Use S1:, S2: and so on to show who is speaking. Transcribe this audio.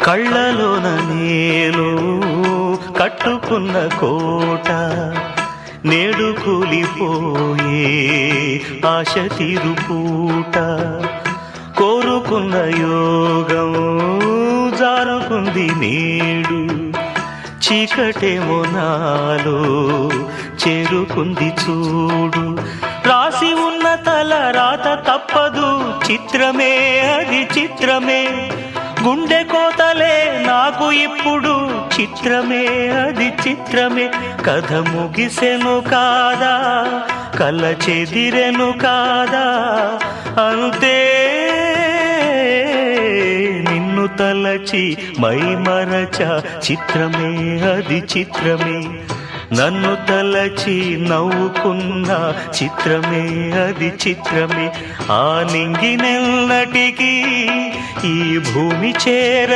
S1: కళ్ళలోన నేను కట్టుకున్న కోట నేడు కూలిపోయే ఆశ తీరుపూట కోరుకున్న యోగం జారుకుంది నేడు చీకటేమో నాలో చేరుకుంది చూడు రాసి ఉన్న తల రాత తప్పదు చిత్రమే అది చిత్రమే గుండె కోతలే నాకు ఇప్పుడు చిత్రమే అది చిత్రమే కథ ముగిసెను కాదా కళ్ళ చెదిరెను కాదా అంతే నిన్ను తలచి మై మరచ చిత్రమే అది చిత్రమే నన్ను తలచి నవ్వుకున్న చిత్రమే అది చిత్రమే ఆ నింగినెన్నటికీ ఈ భూమి చేర